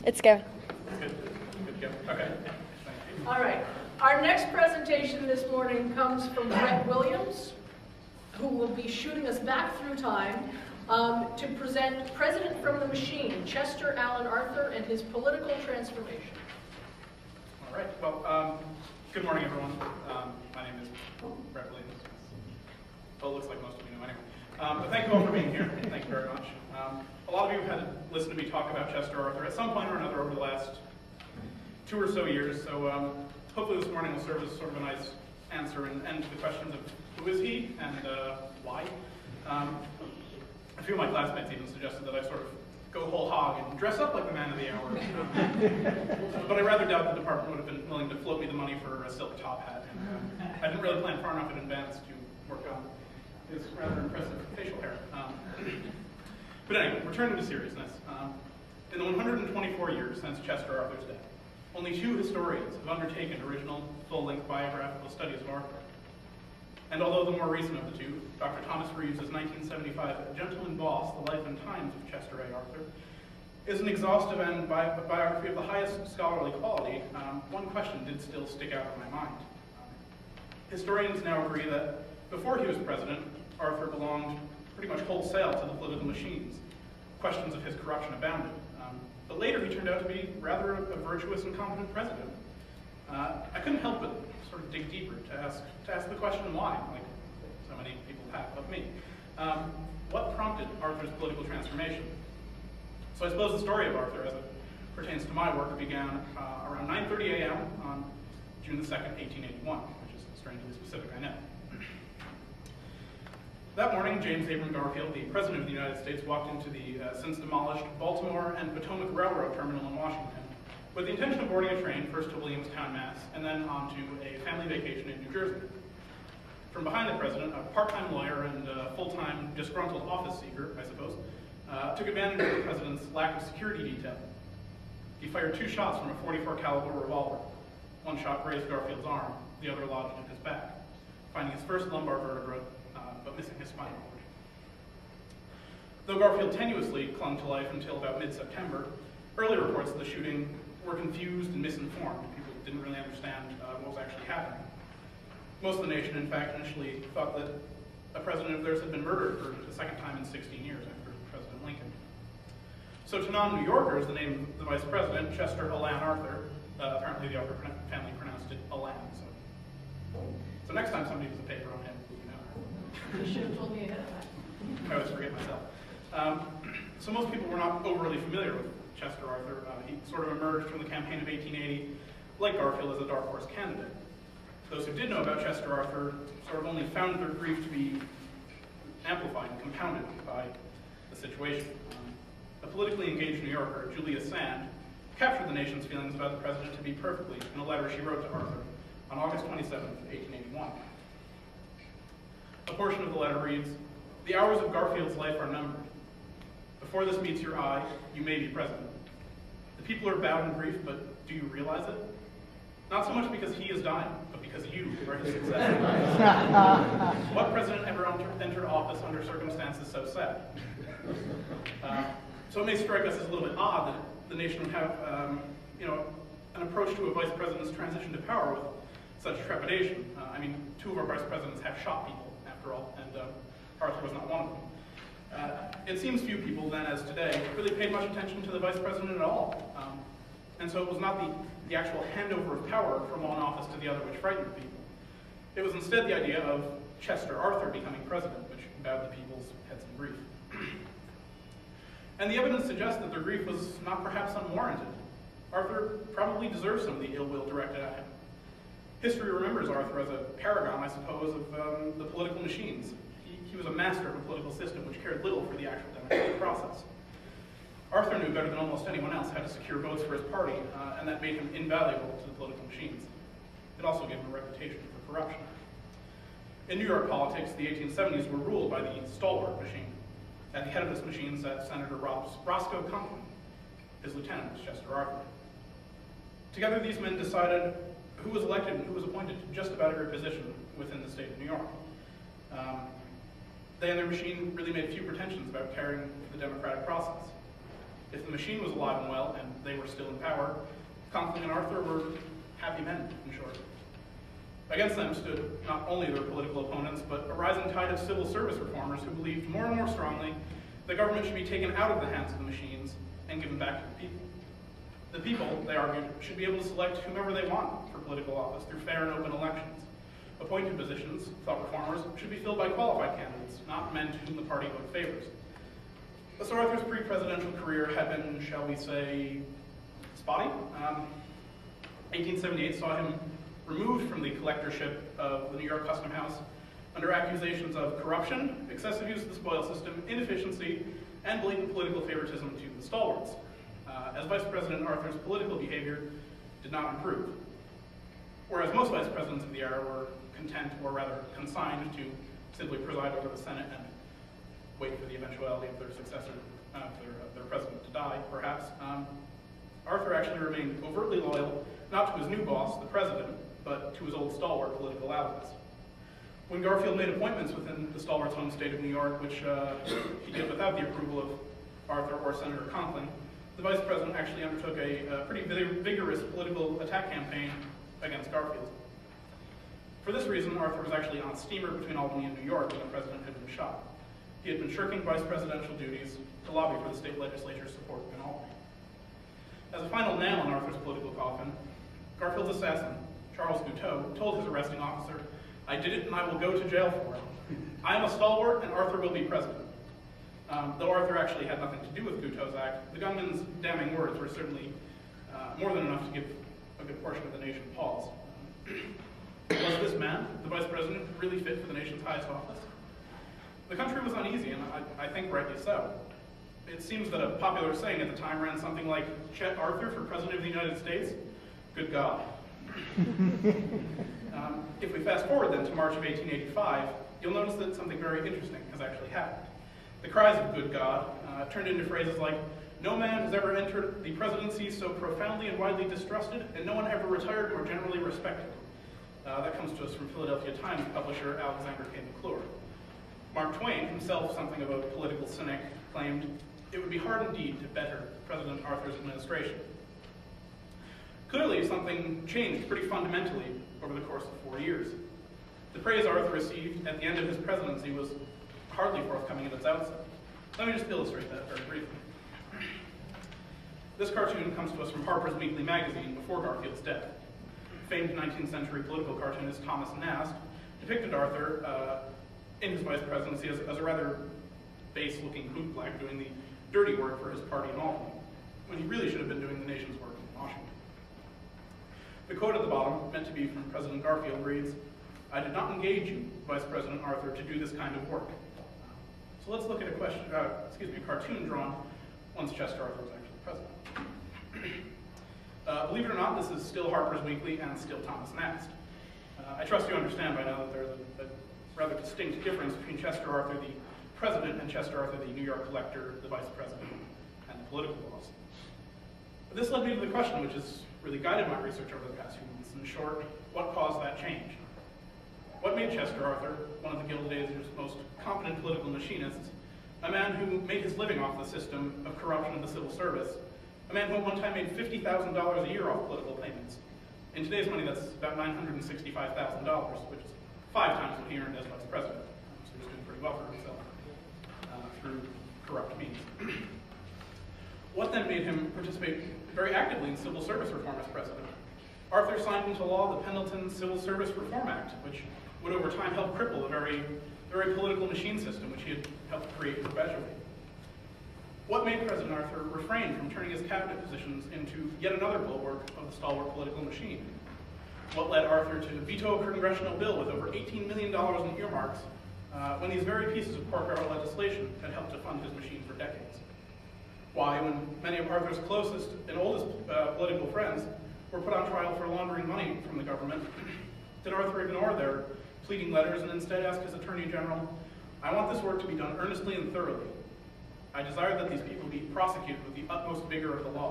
It's go. Good. Good to go. Okay. All right. Our next presentation this morning comes from Brett Williams, who will be shooting us back through time to present President from the Machine, Chester Alan Arthur and his political transformation. All right. Well, good morning, everyone. My name is Brett Williams. Well, it looks like most of you know anyway. But thank you all for being here. Thank you very much. A lot of you have had listened to me talk about Chester Arthur at some point or another over the last 2 or so years. So hopefully this morning will serve as sort of a nice answer and end to the questions of who is he and why. A few of my classmates even suggested that I sort of go whole hog and dress up like the man of the hour. But I rather doubt the department would have been willing to float me the money for a silk top hat. And I didn't really plan far enough in advance to work on his rather impressive facial hair. But anyway, returning to seriousness. In the 124 years since Chester Arthur's death, only 2 historians have undertaken original, full-length biographical studies of Arthur. And although the more recent of the 2, Dr. Thomas Reeves' 1975 Gentleman Boss, The Life and Times of Chester A. Arthur, is an exhaustive and biography of the highest scholarly quality, one question did still stick out in my mind. Historians now agree that before he was president, Arthur belonged pretty much wholesale to the political machines. Questions of his corruption abounded. But later he turned out to be rather a virtuous and competent president. I couldn't help but sort of dig deeper to ask the question why, like so many people have of me. What prompted Arthur's political transformation? So I suppose the story of Arthur, as it pertains to my work, began around 9:30 a.m. on June the 2nd, 1881, which is strangely specific, I know. That morning, James Abram Garfield, the President of the United States, walked into the since-demolished Baltimore and Potomac Railroad Terminal in Washington with the intention of boarding a train first to Williamstown, Mass., and then on to a family vacation in New Jersey. From behind the President, a part-time lawyer and full-time disgruntled office seeker, I suppose, took advantage of the President's lack of security detail. He fired 2 shots from a .44 caliber revolver. One shot grazed Garfield's arm, the other lodged in his back, finding his first lumbar vertebra, but missing his spinal cord. Though Garfield tenuously clung to life until about mid-September, early reports of the shooting were confused and misinformed. People didn't really understand what was actually happening. Most of the nation, in fact, initially thought that a president of theirs had been murdered for the second time in 16 years after President Lincoln. So to non-New Yorkers, the name of the vice president, Chester Alan Arthur, apparently the Arthur family pronounced it Alan. So next time somebody does a paper on him, You should have told me ahead of time. I always forget myself. So most people were not overly familiar with Chester Arthur. He sort of emerged from the campaign of 1880, like Garfield, as a dark horse candidate. Those who did know about Chester Arthur sort of only found their grief to be amplified and compounded by the situation. A politically engaged New Yorker, Julia Sand, captured the nation's feelings about the president to be perfectly in a letter she wrote to Arthur on August 27, 1881. A portion of the letter reads, "The hours of Garfield's life are numbered. Before this meets your eye, you may be president. The people are bowed in grief, but do you realize it? Not so much because he is dying, but because you are his successor. What president ever entered office under circumstances so sad?" So it may strike us as a little bit odd that the nation would have, an approach to a vice president's transition to power with such trepidation. I mean, 2 of our vice presidents have shot people, after all, and Arthur was not one of them. It seems few people then, as today, really paid much attention to the vice president at all. And so it was not the actual handover of power from one office to the other which frightened people. It was instead the idea of Chester Arthur becoming president, which bowed the people's heads in grief. And the evidence suggests that their grief was not perhaps unwarranted. Arthur probably deserved some of the ill will directed at him. History remembers Arthur as a paragon, I suppose, of the political machines. He was a master of a political system which cared little for the actual democratic process. Arthur knew better than almost anyone else how to secure votes for his party, and that made him invaluable to the political machines. It also gave him a reputation for corruption. In New York politics, the 1870s were ruled by the stalwart machine. At the head of this machine sat Senator Roscoe Conkling. His lieutenant was Chester Arthur. Together, these men decided who was elected and who was appointed to just about every position within the state of New York. They and their machine really made few pretensions about carrying the democratic process. If the machine was alive and well, and they were still in power, Conkling and Arthur were happy men, in short. Against them stood not only their political opponents, but a rising tide of civil service reformers who believed more and more strongly that government should be taken out of the hands of the machines and given back to the people. The people, they argued, should be able to select whomever they want for political office through fair and open elections. Appointed positions, thought reformers, should be filled by qualified candidates, not men to whom the party vote favors. So Arthur's pre-presidential career had been, shall we say, spotty. 1878 saw him removed from the collectorship of the New York Custom House under accusations of corruption, excessive use of the spoils system, inefficiency, and blatant political favoritism to the stalwarts. As Vice President, Arthur's political behavior did not improve. Whereas most vice presidents of the era were content, or rather consigned, to simply preside over the Senate and wait for the eventuality of their successor, their president to die, perhaps, Arthur actually remained overtly loyal, not to his new boss, the president, but to his old stalwart political allies. When Garfield made appointments within the stalwart's home state of New York, which he did without the approval of Arthur or Senator Conkling, the vice president actually undertook a pretty vigorous political attack campaign against Garfield. For this reason, Arthur was actually on a steamer between Albany and New York when the president had been shot. He had been shirking vice presidential duties to lobby for the state legislature's support in Albany. As a final nail in Arthur's political coffin, Garfield's assassin, Charles Guiteau, told his arresting officer, "I did it and I will go to jail for it. I am a stalwart and Arthur will be president." Though Arthur actually had nothing to do with Guiteau's act, the gunman's damning words were certainly more than enough to give a good portion of the nation pause. Was this man, the vice president, really fit for the nation's highest office? The country was uneasy, and I think rightly so. It seems that a popular saying at the time ran something like, "Chet Arthur for President of the United States? Good God." If we fast forward then to March of 1885, you'll notice that something very interesting has actually happened. The cries of "Good God" turned into phrases like, "No man has ever entered the presidency so profoundly and widely distrusted, and no one ever retired more generally respected." That comes to us from Philadelphia Times publisher Alexander K. McClure. Mark Twain, himself something of a political cynic, claimed, "It would be hard indeed to better President Arthur's administration." Clearly, something changed pretty fundamentally over the course of 4 years. The praise Arthur received at the end of his presidency was hardly forthcoming at its outset. Let me just illustrate that very briefly. This cartoon comes to us from Harper's Weekly magazine before Garfield's death. Famed 19th century political cartoonist Thomas Nast depicted Arthur in his vice presidency as a rather base-looking bootblack doing the dirty work for his party in Albany, when he really should have been doing the nation's work in Washington. The quote at the bottom, meant to be from President Garfield, reads, "I did not engage you, Vice President Arthur, to do this kind of work." So let's look at a cartoon drawn once Chester Arthur was actually president. Believe it or not, this is still Harper's Weekly and still Thomas Nast. I trust you understand by now that there's a rather distinct difference between Chester Arthur, the president, and Chester Arthur, the New York collector, the vice president, and the political boss. But this led me to the question which has really guided my research over the past few months. In short, what caused that change? What made Chester Arthur, one of the Gilded Age's most competent political machinists, a man who made his living off the system of corruption of the civil service, a man who at one time made $50,000 a year off political payments? In today's money, that's about $965,000, which is 5 times what he earned as vice president. So he's doing pretty well for himself through corrupt means. What then made him participate very actively in civil service reform as president? Arthur signed into law the Pendleton Civil Service Reform Act, which would over time help cripple the very political machine system which he had helped create perpetually. What made President Arthur refrain from turning his cabinet positions into yet another bulwark of the stalwart political machine? What led Arthur to veto a congressional bill with over $18 million in earmarks when these very pieces of poor barrel legislation had helped to fund his machine for decades? Why, when many of Arthur's closest and oldest political friends were put on trial for laundering money from the government, did Arthur ignore their pleading letters and instead ask his Attorney General, "I want this work to be done earnestly and thoroughly. I desire that these people be prosecuted with the utmost vigor of the law."